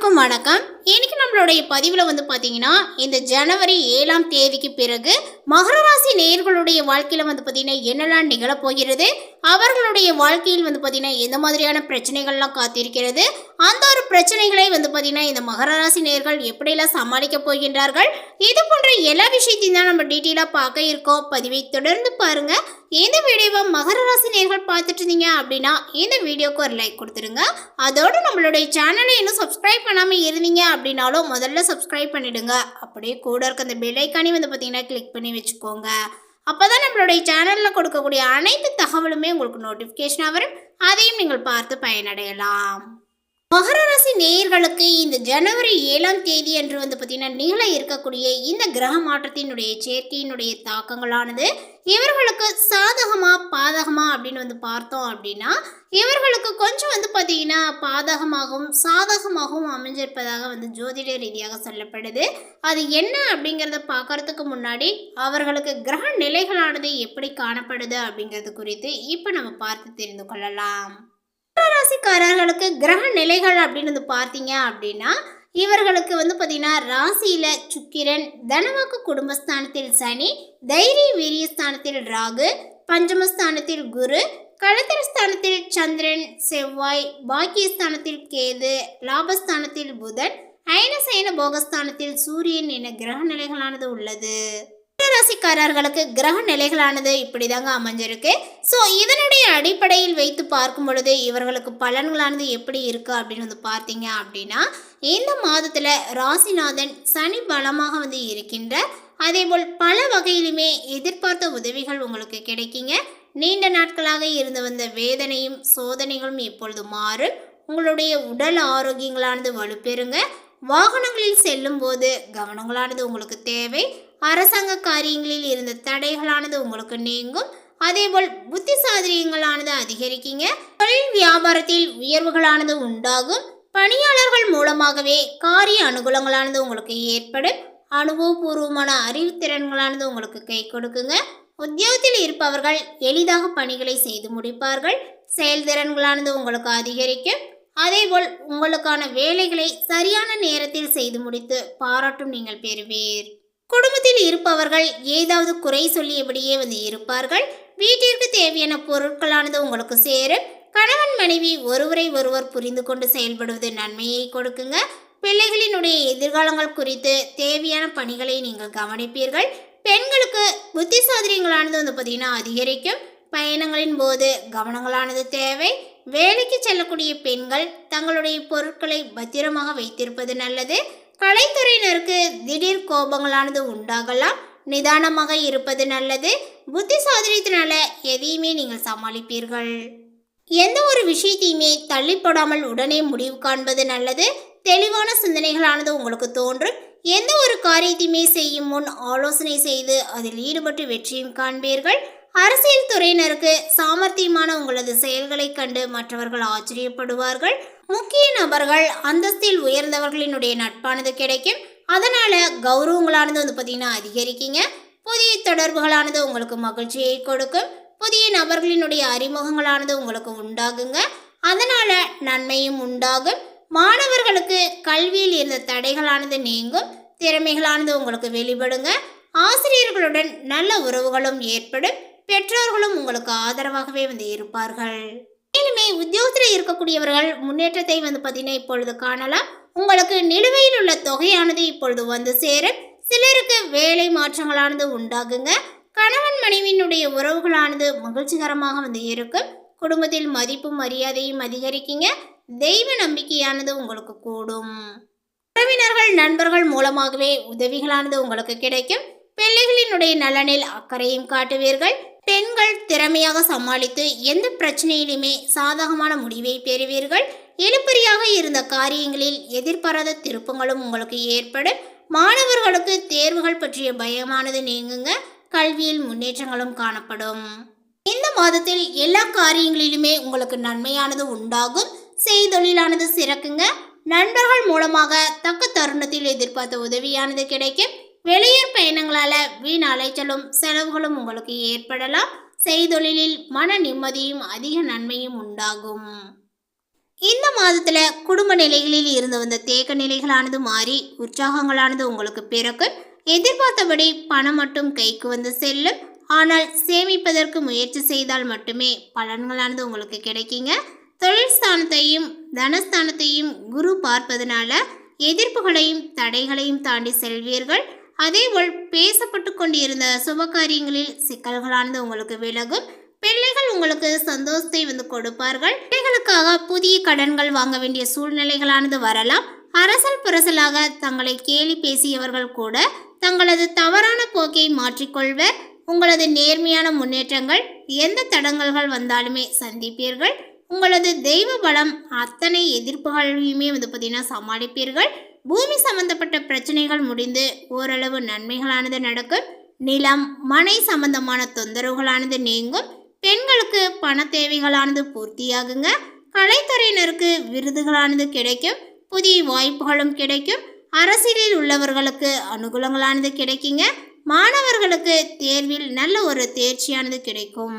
அனைவருக்கும் வணக்கம். இன்னைக்கு நம்மளுடைய பதிவில் பார்த்தீங்கன்னா இந்த ஜனவரி 7ஆம் தேதிக்கு பிறகு மகர ராசி நேயர்களுடைய வாழ்க்கையில் பார்த்தீங்கன்னா என்னெல்லாம் நிகழப்போகிறது, அவர்களுடைய வாழ்க்கையில் பார்த்தீங்கன்னா எந்த மாதிரியான பிரச்சனைகள்லாம் காத்திருக்கிறது, அந்த ஒரு பிரச்சனைகளை பார்த்தீங்கன்னா இந்த மகர ராசி நேயர்கள் எப்படியெல்லாம் சமாளிக்க போகின்றார்கள், இது போன்ற எல்லா விஷயத்தையும் தான் நம்ம டீட்டெயிலாக பார்க்க இருக்கோம். பதிவை தொடர்ந்து பாருங்க. இந்த வீடியோவை மகர ராசி நேயர்கள் பார்த்துட்டு இருந்தீங்க அப்படின்னா இந்த வீடியோக்கு ஒரு லைக் கொடுத்துருங்க. அதோடு நம்மளுடைய சேனலை இன்னும் சப்ஸ்கிரைப் பண்ணாமல் இருந்தீங்க அப்படின்னாலும் முதல்ல சப்ஸ்கிரைப் பண்ணிடுங்க. அப்படியே கூட இருக்க அந்த பெல் ஐக்கானே பார்த்தீங்கன்னா கிளிக் பண்ணி வச்சுக்கோங்க. அப்போ தான் நம்மளுடைய சேனலில் கொடுக்கக்கூடிய அனைத்து தகவலுமே உங்களுக்கு நோட்டிஃபிகேஷனாக வரும். அதையும் நீங்கள் பார்த்து பயனடையலாம். மகர ராசி நேயர்களுக்கு இந்த ஜனவரி 7ஆம் தேதி அன்று பார்த்தீங்கன்னா நிகழ இருக்கக்கூடிய இந்த கிரக மாற்றத்தினுடைய சேர்க்கையினுடைய தாக்கங்களானது இவர்களுக்கு சாதகமா பாதகமா அப்படின்னு பார்த்தோம் அப்படின்னா இவர்களுக்கு கொஞ்சம் பார்த்தீங்கன்னா பாதகமாகவும் சாதகமாகவும் அமைஞ்சிருப்பதாக ஜோதிட ரீதியாக சொல்லப்படுது. அது என்ன அப்படிங்கிறத பார்க்கறதுக்கு முன்னாடி அவர்களுக்கு கிரக நிலைகளானது எப்படி காணப்படுது அப்படிங்கிறது குறித்து இப்போ நம்ம பார்த்து தெரிந்து கொள்ளலாம். ராசிக்காரர்களுக்கு கிரக நிலைகள் அப்படின்னு பார்த்தீங்க அப்படின்னா இவர்களுக்கு பார்த்தீங்கன்னா ராசியில சுக்கிரன், தனவாக்கு குடும்பஸ்தானத்தில் சனி, தைரிய வீரியஸ்தானத்தில் ராகு, பஞ்சமஸ்தானத்தில் குரு, களத்திரஸ்தானத்தில் சந்திரன், செவ்வாய், பாக்கியஸ்தானத்தில் கேது, லாபஸ்தானத்தில் புதன், அயனசயன போகஸ்தானத்தில் சூரியன் என கிரக நிலைகளானது உள்ளது. ராசிக்காரர்களுக்கு கிரக நிலைகளானது இப்படிதாங்க அமைஞ்சிருக்கு. ஸோ இதனுடைய அடிப்படையில் வைத்து பார்க்கும் பொழுது இவர்களுக்கு பலன்களானது எப்படி இருக்கு அப்படின்னு பார்த்தீங்க அப்படின்னா இந்த மாதத்துல ராசிநாதன் சனி பலமாக இருக்கின்ற, அதே போல் பல வகையிலுமே எதிர்பார்த்த உதவிகள் உங்களுக்கு கிடைக்குங்க. நீண்ட நாட்களாக இருந்து வந்த வேதனையும் சோதனைகளும் இப்பொழுது மாறும். உங்களுடைய உடல் ஆரோக்கியங்களானது வலுப்பெறுங்க. வாகனங்களில் செல்லும் போது கவனங்களானது உங்களுக்கு தேவை. அரசாங்க காரியங்களில் இருந்த தடைகளானது உங்களுக்கு நீங்கும். அதேபோல் புத்தி சாதுரியங்களானது அதிகரிக்குங்க. தொழில் வியாபாரத்தில் உயர்வுகளானது உண்டாகும். பணியாளர்கள் மூலமாகவே காரிய அனுகூலங்களானது உங்களுக்கு ஏற்படும். அனுபவபூர்வமான அறிவுத்திறன்களானது உங்களுக்கு கை கொடுக்குங்க. உத்தியோகத்தில் இருப்பவர்கள் எளிதாக பணிகளை செய்து முடிப்பார்கள். செயல்திறன்களானது உங்களுக்கு அதிகரிக்கும். அதேபோல் உங்களுக்கான வேலைகளை சரியான நேரத்தில் செய்து முடித்து பாராட்டும் நீங்கள் பெறுவீர். குடும்பத்தில் இருப்பவர்கள் ஏதாவது குறை சொல்லியபடியே இருப்பார்கள். வீட்டிற்கு தேவையான பொருட்களானது உங்களுக்கு சேரும். கணவன் மனைவி ஒருவரை ஒருவர் புரிந்து கொண்டு செயல்படுவது நன்மையை கொடுக்குங்க. பிள்ளைகளினுடைய எதிர்காலங்கள் குறித்து தேவையான பணிகளை நீங்கள் கவனிப்பீர்கள். பெண்களுக்கு புத்தி சாதுரியங்களானது பார்த்தீங்கன்னா அதிகரிக்கும். பயணங்களின் போது கவனங்களானது தேவை. வேலைக்கு செல்லக்கூடிய பெண்கள் தங்களுடைய பொருட்களை பத்திரமாக வைத்திருப்பது நல்லது. கலைத்துறையினருக்கு திடீர் கோபங்களானது உண்டாகலாம். நிதானமாக இருப்பது நல்லது. புத்தி சாதுரியத்தினால எதையுமே நீங்கள் சமாளிப்பீர்கள். எந்த ஒரு விஷயத்தையுமே தள்ளி போடாமல் உடனே முடிவு காண்பது நல்லது. தெளிவான சிந்தனைகளானது உங்களுக்கு தோன்றும். எந்த ஒரு காரியத்தையுமே செய்யும் முன் ஆலோசனை செய்து அதில் ஈடுபட்டு வெற்றியும் காண்பீர்கள். அரசியல் துறையினருக்கு சாமர்த்தியமான உங்களது செயல்களை கண்டு மற்றவர்கள் ஆச்சரியப்படுவார்கள். முக்கிய நபர்கள் அந்தஸ்தில் உயர்ந்தவர்களினுடைய நட்பானது கிடைக்கும். அதனால கௌரவங்களானது பார்த்தீங்கன்னா அதிகரிக்குங்க. புதிய தொடர்புகளானது உங்களுக்கு மகிழ்ச்சியை கொடுக்கும். புதிய நபர்களினுடைய அறிமுகங்களானது உங்களுக்கு உண்டாகுங்க. அதனால நன்மையும் உண்டாகும். மாணவர்களுக்கு கல்வியில் இருந்த தடைகளானது நீங்கும். திறமைகளானது உங்களுக்கு வெளிப்படுங்க. ஆசிரியர்களுடன் நல்ல உறவுகளும் ஏற்படும். பெற்றோர்களும் உங்களுக்கு ஆதரவாகவே இருப்பார்கள். மேலுமே உத்தியோகத்தில் இருக்கக்கூடியவர்கள் முன்னேற்றத்தை பார்த்தீங்கன்னா இப்பொழுது காணலாம். உங்களுக்கு நிலுவையில் உள்ள தொகையானது இப்பொழுது சேரும். சிலருக்கு வேலை மாற்றங்களானது உண்டாகுங்க. கணவன் மனைவியினுடைய உறவுகளானது மகிழ்ச்சிகரமாக இருக்கும். குடும்பத்தில் மதிப்பும் மரியாதையும் அதிகரிக்குங்க. தெய்வ நம்பிக்கையானது உங்களுக்கு கூடும். உறவினர்கள் நண்பர்கள் மூலமாகவே உதவிகளானது உங்களுக்கு கிடைக்கும். பிள்ளைகளினுடைய நலனில் அக்கறையும் காட்டுவீர்கள். பெண்கள் திறமையாக சமாளித்து எந்த பிரச்சனையிலுமே சாதகமான முடிவை பெறுவீர்கள். இழுபறியாக இருந்த காரியங்களில் எதிர்பாராத திருப்பங்களும் உங்களுக்கு ஏற்படும். மாணவர்களுக்கு தேர்வுகள் பற்றிய பயமானது நீங்குங்க. கல்வியில் முன்னேற்றங்களும் காணப்படும். இந்த மாதத்தில் எல்லா காரியங்களிலுமே உங்களுக்கு நன்மையானது உண்டாகும். செய்தொழிலானது சிறக்குங்க. நண்பர்கள் மூலமாக தக்க தருணத்தில் எதிர்பார்த்த உதவியானது கிடைக்கும். வெளியூர் பயணங்களால வீண் அலைச்சலும் செலவுகளும் உங்களுக்கு ஏற்படலாம். செய்தொழிலில் மன நிம்மதியும் அதிக நன்மையும் உண்டாகும். இந்த மாதத்துல குடும்ப நிலைகளில் இருந்து வந்த தேக்க நிலைகளானது மாறி உற்சாகங்களானது உங்களுக்கு பிறக்கும். எதிர்பார்த்தபடி பணம் மட்டும் கைக்கு வந்து செல்லும். ஆனால் சேமிப்பதற்கு முயற்சி செய்தால் மட்டுமே பலன்களானது உங்களுக்கு கிடைக்குங்க. தொழில் ஸ்தானத்தையும் தனஸ்தானத்தையும் குரு பார்ப்பதனால எதிர்ப்புகளையும் தடைகளையும் தாண்டி செல்வீர்கள். அதேபோல் பேசப்பட்டு கொண்டிருந்த சுபகாரியங்களில் சிக்கல்களானது உங்களுக்கு விலகும். பிள்ளைகள் உங்களுக்கு சந்தோஷத்தை வந்து கொடுப்பார்கள். பிள்ளைகளுக்காக புதிய கடன்கள் வாங்க வேண்டிய சூழ்நிலைகளானது வரலாம். அரசல் புரசலாக தங்களை கேலி பேசியவர்கள் கூட தங்களது தவறான போக்கை மாற்றிக்கொள்வர். உங்களது நேர்மையான முன்னேற்றங்கள் எந்த தடங்கல்கள் வந்தாலுமே சந்திப்பீர்கள். உங்களது தெய்வ பலம் அத்தனை எதிர்ப்புகளையுமே வந்து பார்த்தீங்கன்னா சமாளிப்பீர்கள். பூமி சம்பந்தப்பட்ட பிரச்சனைகள் முடிந்து ஓரளவு நன்மைகளானது நடக்கும். நிலம் மனை சம்பந்தமான தொந்தரவுகளானது நீங்கும். பெண்களுக்கு பண தேவைகளானது பூர்த்தியாகுங்க. கலைத்துறையினருக்கு விருதுகளானது கிடைக்கும். புதிய வாய்ப்புகளும் கிடைக்கும். அரசியலில் உள்ளவர்களுக்கு அனுகூலங்களானது கிடைக்குங்க. மாணவர்களுக்கு தேர்வில் நல்ல ஒரு தேர்ச்சியானது கிடைக்கும்.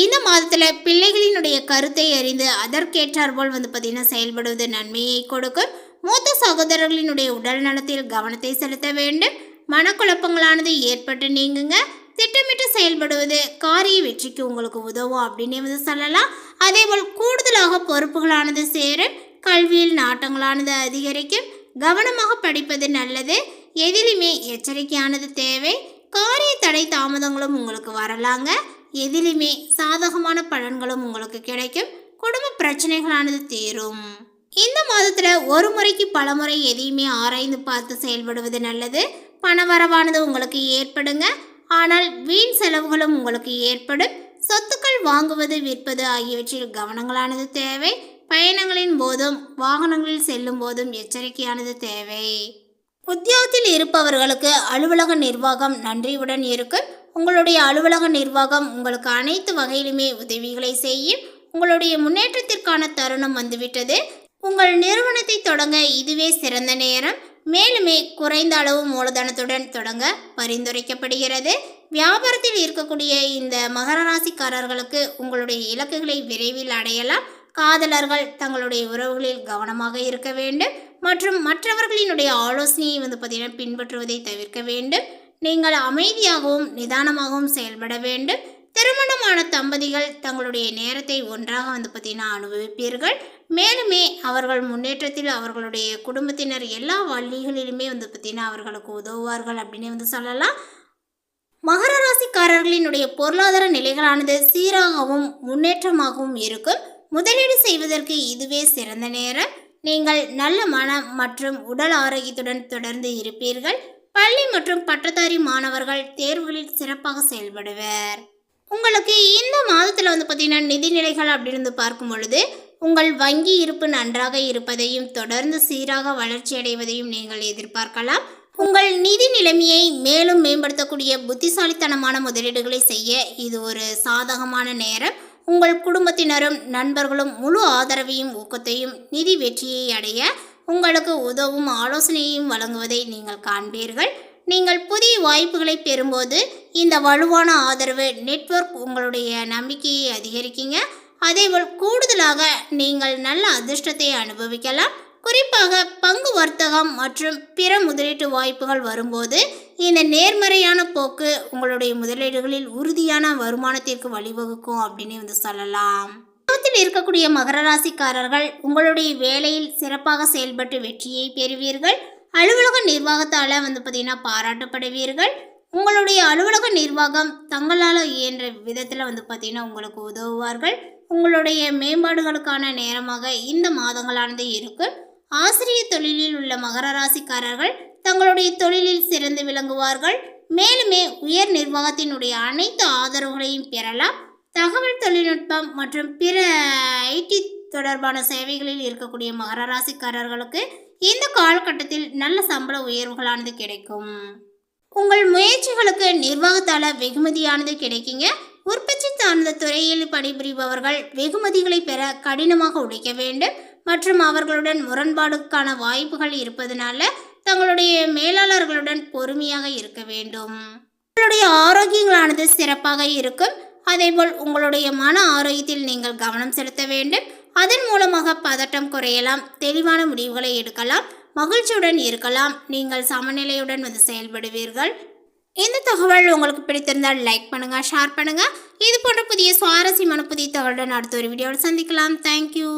இந்த மாதத்துல பிள்ளைகளினுடைய கருத்தை அறிந்து அதற்கேற்றார் போல் வந்து பார்த்தீங்கன்னா செயல்படுவது நன்மையை கொடுக்கும். மூத்த சகோதரர்களினுடைய உடல் நலத்தில் கவனத்தை செலுத்த வேண்டும். மனக்குழப்பங்களானது ஏற்பட்டு நீங்குங்க. திட்டமிட்டு செயல்படுவது காரிய வெற்றிக்கு உங்களுக்கு உதவும் அப்படின்னே வந்து சொல்லலாம். அதேபோல் கூடுதலாக பொறுப்புகளானது சேரும். கல்வியில் நாட்டங்களானது அதிகரிக்கும். கவனமாக படிப்பது நல்லது. எதிலுமே எச்சரிக்கையானது தேவை. காரிய தடை தாமதங்களும் உங்களுக்கு வரலாங்க. எதிலுமே சாதகமான பலன்களும் உங்களுக்கு கிடைக்கும். குடும்ப பிரச்சனைகளானது தீரும். இந்த மாதத்துல ஒரு முறைக்கு பல முறை எதையுமே ஆராய்ந்து பார்த்து செயல்படுவது நல்லது. பணவரவானது உங்களுக்கு ஏற்படுங்க. ஆனால் வீண் செலவுகளும் உங்களுக்கு ஏற்படும். சொத்துக்கள் வாங்குவது விற்பது ஆகியவற்றில் கவனங்களானது தேவை. பயணங்களின் போதும் வாகனங்களில் செல்லும் போதும் எச்சரிக்கையானது தேவை. உத்தியோகத்தில் இருப்பவர்களுக்கு அலுவலக நிர்வாகம் நன்றியுடன் இருக்கும். உங்களுடைய அலுவலக நிர்வாகம் உங்களுக்கு அனைத்து வகையிலுமே உதவிகளை செய்யும். உங்களுடைய முன்னேற்றத்திற்கான தருணம் வந்துவிட்டது. உங்கள் நிறுவனத்தை தொடங்க இதுவே சிறந்த நேரம். மேலுமே குறைந்த அளவு மூலதனத்துடன் தொடங்க பரிந்துரைக்கப்படுகிறது. வியாபாரத்தில் இருக்கக்கூடிய இந்த மகர ராசிக்காரர்களுக்கு உங்களுடைய இலக்குகளை விரைவில் அடையலாம். காதலர்கள் தங்களுடைய உறவுகளில் கவனமாக இருக்க வேண்டும் மற்றும் மற்றவர்களினுடைய ஆலோசனையை வந்து பார்த்தீங்கன்னா பின்பற்றுவதை தவிர்க்க வேண்டும். நீங்கள் அமைதியாகவும் நிதானமாகவும் செயல்பட வேண்டும். திருமணமான தம்பதிகள் தங்களுடைய நேரத்தை ஒன்றாக வந்து பார்த்தீங்கன்னா அனுபவிப்பீர்கள். மேலுமே அவர்கள் முன்னேற்றத்தில் அவர்களுடைய குடும்பத்தினர் எல்லா வழிகளிலுமே வந்து பார்த்தீங்கன்னா அவர்களுக்கு உதவுவார்கள் அப்படின்னு வந்து சொல்லலாம். மகர ராசிக்காரர்களினுடைய பொருளாதார நிலைகளானது சீராகவும் முன்னேற்றமாகவும் இருக்கும். முதலீடு செய்வதற்கு இதுவே சிறந்த நேரம். நீங்கள் நல்ல மனம் மற்றும் உடல் ஆரோக்கியத்துடன் தொடர்ந்து இருப்பீர்கள். பள்ளி மற்றும் பட்டதாரி மாணவர்கள் தேர்வுகளில் சிறப்பாக செயல்படுவர். உங்களுக்கு இந்த மாதத்தில் வந்து பார்த்தீங்கன்னா நிதிநிலைகள் அப்படின்னு பார்க்கும் பொழுது உங்கள் வங்கி இருப்பு நன்றாக இருப்பதையும் தொடர்ந்து சீராக வளர்ச்சி அடைவதையும் நீங்கள் எதிர்பார்க்கலாம். உங்கள் நிதி நிலைமையை மேலும் மேம்படுத்தக்கூடிய புத்திசாலித்தனமான முதலீடுகளை செய்ய இது ஒரு சாதகமான நேரம். உங்கள் குடும்பத்தினரும் நண்பர்களும் முழு ஆதரவையும் ஊக்கத்தையும் நிதி வெற்றியை அடைய உங்களுக்கு உதவும் ஆலோசனையையும் வழங்குவதை நீங்கள் காண்பீர்கள். நீங்கள் புதிய வாய்ப்புகளை பெறும்போது இந்த வலுவான ஆதரவு நெட்வொர்க் உங்களுடைய நம்பிக்கையை அதிகரிக்குங்க. அதேபோல் கூடுதலாக நீங்கள் நல்ல அதிர்ஷ்டத்தை அனுபவிக்கலாம். குறிப்பாக பங்கு வர்த்தகம் மற்றும் பிற முதலீட்டு வாய்ப்புகள் வரும்போது இந்த நேர்மறையான போக்கு உங்களுடைய முதலீடுகளில் உறுதியான வருமானத்திற்கு வழிவகுக்கும் அப்படின்னு வந்து சொல்லலாம். குடும்பத்தில் இருக்கக்கூடிய மகர ராசிக்காரர்கள் உங்களுடைய வேலையில் சிறப்பாக செயல்பட்டு வெற்றியை பெறுவீர்கள். அலுவலக நிர்வாகத்தால் வந்து பார்த்தீங்கன்னா பாராட்டப்படுவீர்கள். உங்களுடைய அலுவலக நிர்வாகம் தங்களால் இயன்ற விதத்தில் வந்து பார்த்தீங்கன்னா உங்களுக்கு உதவுவார்கள். உங்களுடைய மேம்பாடுகளுக்கான நேரமாக இந்த மாதங்களானது இருக்கும். ஆசிரியர் தொழிலில் உள்ள மகர ராசிக்காரர்கள் தங்களுடைய தொழிலில் சிறந்து விளங்குவார்கள். மேலுமே உயர் நிர்வாகத்தினுடைய அனைத்து ஆதரவுகளையும் பெறலாம். தகவல் தொழில்நுட்பம் மற்றும் பிற ஐடி தொடர்பான சேவைகளில் இருக்கக்கூடிய மகர ராசிக்காரர்களுக்கு இந்த காலகட்டத்தில் நல்ல சம்பள உயர்வுகளானது கிடைக்கும். உங்கள் முயற்சிகளுக்கு நிர்வாகத்தால் வெகுமதியானது கிடைக்குங்க. உற்பத்தி சார்ந்த துறையில் பணிபுரிபவர்கள் வெகுமதிகளை பெற கடினமாக உழைக்க வேண்டும் மற்றும் அவர்களுடன் முரண்பாடுக்கான வாய்ப்புகள் இருப்பதனால தங்களுடைய மேலாளர்களுடன் பொறுமையாக இருக்க வேண்டும். உங்களுடைய ஆரோக்கியங்களானது சிறப்பாக இருக்கும். அதேபோல் உங்களுடைய மன ஆரோக்கியத்தில் நீங்கள் கவனம் செலுத்த வேண்டும். அதன் மூலமாக பதட்டம் குறையலாம், தெளிவான முடிவுகளை எடுக்கலாம், மகிழ்ச்சியுடன் இருக்கலாம், நீங்கள் சமநிலையுடன் வந்து செயல்படுவீர்கள். இந்த தகவல் உங்களுக்கு பிடித்திருந்தால் லைக் பண்ணுங்க, ஷேர் பண்ணுங்க. இது போன்ற புதிய சுவாரஸ்யமான புதிய தகவலுடன் அடுத்த ஒரு வீடியோவில் சந்திக்கலாம். தேங்க்யூ.